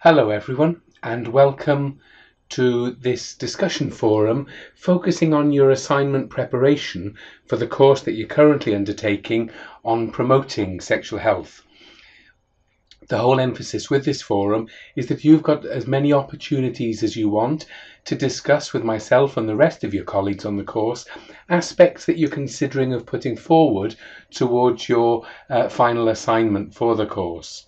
Hello everyone, and welcome to this discussion forum focusing on your assignment preparation for the course that you're currently undertaking on promoting sexual health. The whole emphasis with this forum is that you've got as many opportunities as you want to discuss with myself and the rest of your colleagues on the course aspects that you're considering of putting forward towards your final assignment for the course.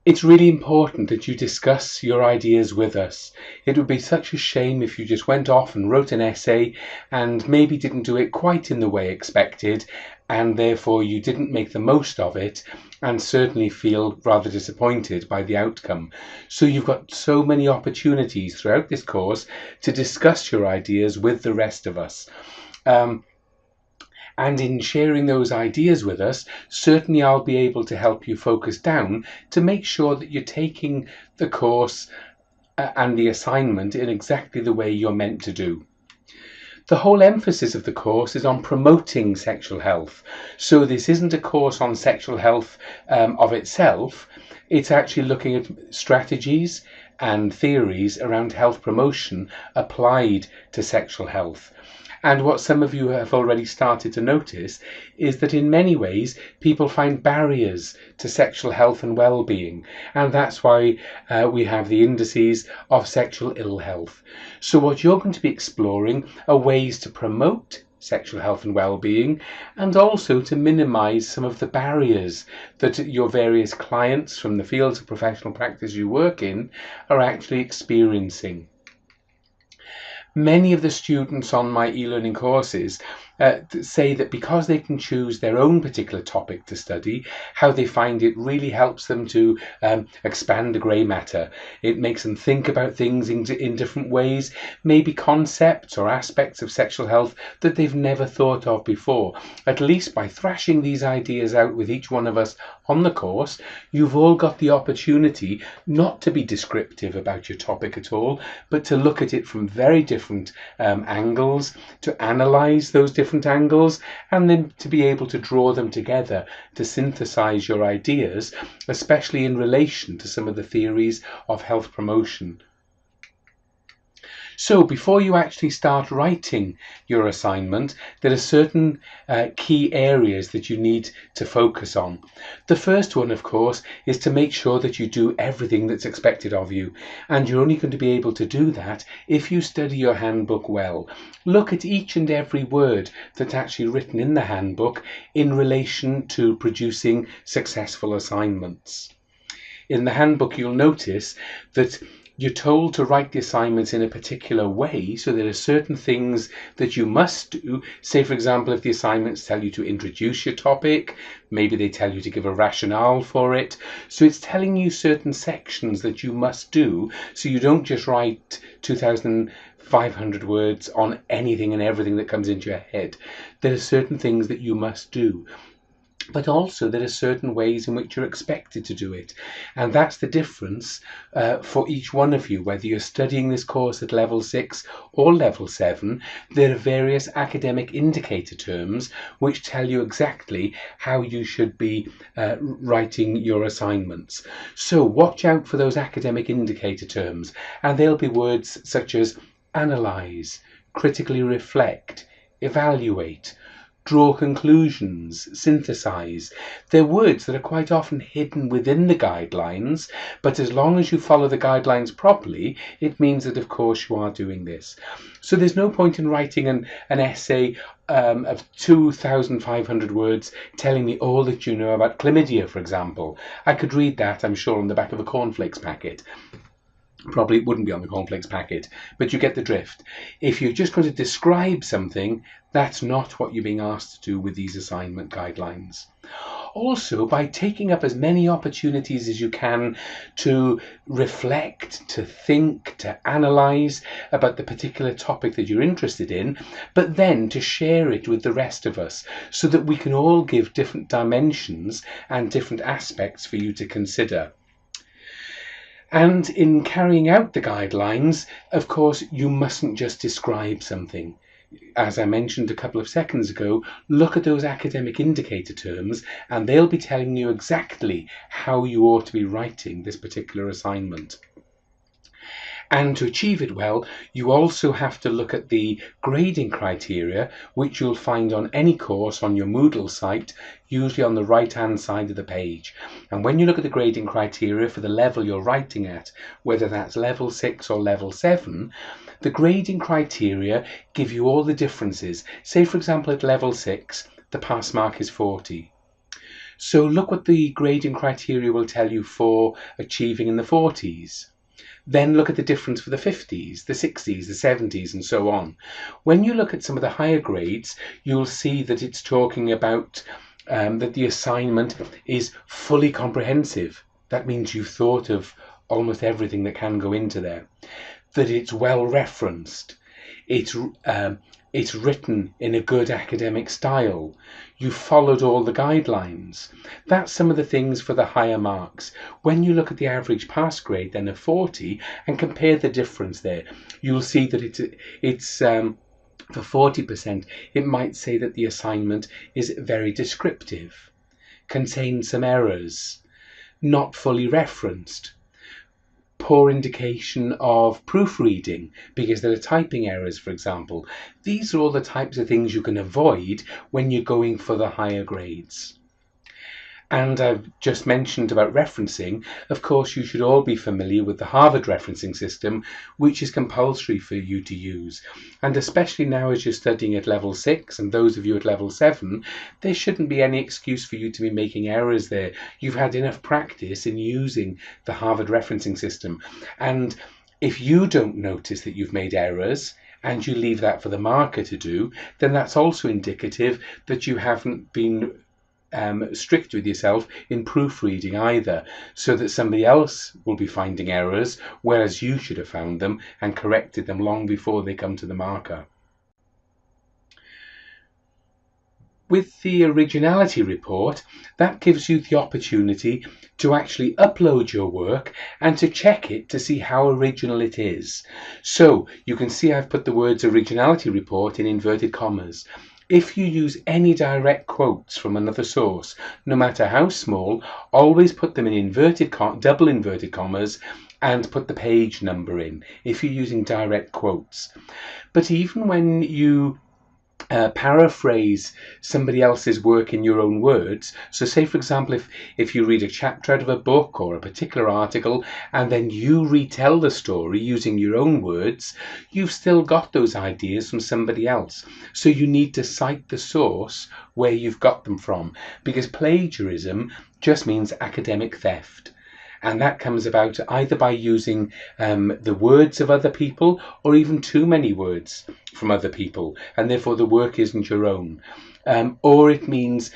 It's really important that you discuss your ideas with us. It would be such a shame if you just went off and wrote an essay and maybe didn't do it quite in the way expected, and therefore you didn't make the most of it and certainly feel rather disappointed by the outcome. So you've got so many opportunities throughout this course to discuss your ideas with the rest of us. And in sharing those ideas with us, certainly I'll be able to help you focus down to make sure that you're taking the course and the assignment in exactly the way you're meant to do. The whole emphasis of the course is on promoting sexual health. So this isn't a course on sexual health of itself. It's actually looking at strategies and theories around health promotion applied to sexual health. And what some of you have already started to notice is that in many ways people find barriers to sexual health and well-being, and that's why we have the indices of sexual ill health. So what you're going to be exploring are ways to promote sexual health and well-being, and also to minimize some of the barriers that your various clients from the fields of professional practice you work in are actually experiencing. Many of the students on my e-learning courses say that because they can choose their own particular topic to study, how they find it really helps them to expand the grey matter. It makes them think about things in different ways, maybe concepts or aspects of sexual health that they've never thought of before. At least by thrashing these ideas out with each one of us on the course, you've all got the opportunity not to be descriptive about your topic at all, but to look at it from very different angles, to analyse those different angles, and then to be able to draw them together to synthesize your ideas, especially in relation to some of the theories of health promotion. So before you actually start writing your assignment, there are certain key areas that you need to focus on. The first one, of course, is to make sure that you do everything that's expected of you. And you're only going to be able to do that if you study your handbook well. Look at each and every word that's actually written in the handbook in relation to producing successful assignments. In the handbook, you'll notice that you're told to write the assignments in a particular way, so there are certain things that you must do. Say, for example, if the assignments tell you to introduce your topic, maybe they tell you to give a rationale for it. So it's telling you certain sections that you must do, so you don't just write 2,500 words on anything and everything that comes into your head. There are certain things that you must do. But also there are certain ways in which you're expected to do it. And that's the difference for each one of you, whether you're studying this course at level 6 or level 7. There are various academic indicator terms which tell you exactly how you should be writing your assignments. So watch out for those academic indicator terms, and they'll be words such as analyze, critically reflect, evaluate, draw conclusions, synthesize. They're words that are quite often hidden within the guidelines, but as long as you follow the guidelines properly, it means that of course you are doing this. So there's no point in writing an essay of 2,500 words telling me all that you know about chlamydia, for example. I could read that, I'm sure, on the back of a cornflakes packet. Probably it wouldn't be on the cornflakes packet, but you get the drift. If you're just going to describe something, that's not what you're being asked to do with these assignment guidelines. Also, by taking up as many opportunities as you can to reflect, to think, to analyse about the particular topic that you're interested in, but then to share it with the rest of us so that we can all give different dimensions and different aspects for you to consider. And in carrying out the guidelines, of course, you mustn't just describe something. as I mentioned a couple of seconds ago, look at those academic indicator terms and they'll be telling you exactly how you ought to be writing this particular assignment. And to achieve it well, you also have to look at the grading criteria, which you'll find on any course on your Moodle site, usually on the right-hand side of the page. And when you look at the grading criteria for the level you're writing at, whether that's level 6 or level 7, the grading criteria give you all the differences. Say, for example, at level 6, the pass mark is 40. So look what the grading criteria will tell you for achieving in the 40s. Then look at the difference for the 50s, the 60s, the 70s, and so on. When you look at some of the higher grades, you'll see that it's talking about that the assignment is fully comprehensive. That means you've thought of almost everything that can go into there. That it's well referenced. It's written in a good academic style. You followed all the guidelines. That's some of the things for the higher marks. When you look at the average pass grade then of 40 and compare the difference there, you'll see that it's for 40%, it might say that the assignment is very descriptive, contains some errors, not fully referenced, poor indication of proofreading because there are typing errors, for example. These are all the types of things you can avoid when you're going for the higher grades. And I've just mentioned about referencing. Of course, you should all be familiar with the Harvard referencing system, which is compulsory for you to use. And especially now as you're studying at level 6 and those of you at level 7, there shouldn't be any excuse for you to be making errors there. You've had enough practice in using the Harvard referencing system. And if you don't notice that you've made errors, and you leave that for the marker to do, then that's also indicative that you haven't been strict with yourself in proofreading either, so that somebody else will be finding errors, whereas you should have found them and corrected them long before they come to the marker. With the originality report, that gives you the opportunity to actually upload your work and to check it to see how original it is. So you can see I've put the words originality report in inverted commas. If you use any direct quotes from another source, no matter how small, always put them in double inverted commas and put the page number in if you're using direct quotes. But even when you paraphrase somebody else's work in your own words. So say, for example, if you read a chapter out of a book or a particular article and then you retell the story using your own words, you've still got those ideas from somebody else. So you need to cite the source where you've got them from, because plagiarism just means academic theft. And that comes about either by using the words of other people or even too many words from other people, and therefore the work isn't your own. Or it means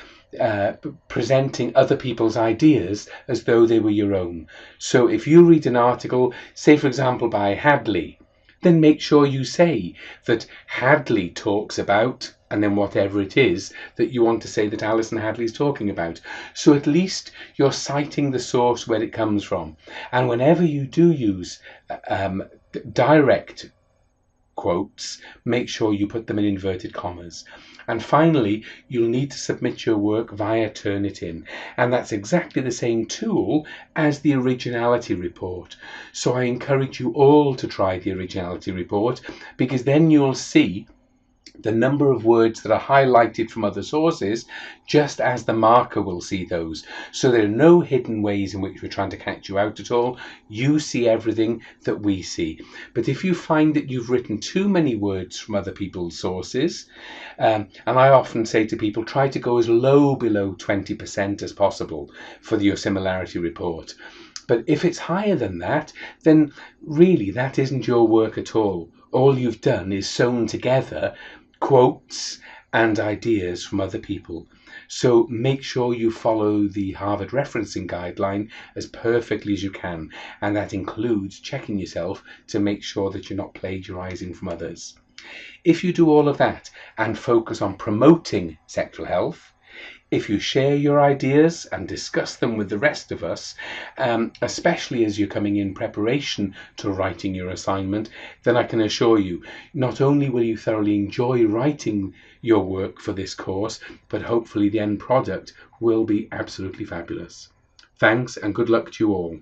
presenting other people's ideas as though they were your own. So if you read an article, say for example by Hadley, then make sure you say that Hadley talks about, and then whatever it is that you want to say that Alison Hadley is talking about. So at least you're citing the source where it comes from. And whenever you do use direct quotes, make sure you put them in inverted commas. And finally, you'll need to submit your work via Turnitin, and that's exactly the same tool as the originality report. So I encourage you all to try the originality report, because then you'll see the number of words that are highlighted from other sources, just as the marker will see those. So there are no hidden ways in which we're trying to catch you out at all. You see everything that we see. But if you find that you've written too many words from other people's sources, and I often say to people, try to go as low below 20% as possible for your similarity report. But if it's higher than that, then really that isn't your work at all. All you've done is sewn together quotes and ideas from other people. So make sure you follow the Harvard referencing guideline as perfectly as you can, and that includes checking yourself to make sure that you're not plagiarizing from others. If you do all of that and focus on promoting sexual health, If you share your ideas and discuss them with the rest of us, especially as you're coming in preparation to writing your assignment, then I can assure you, not only will you thoroughly enjoy writing your work for this course, but hopefully the end product will be absolutely fabulous. Thanks and good luck to you all.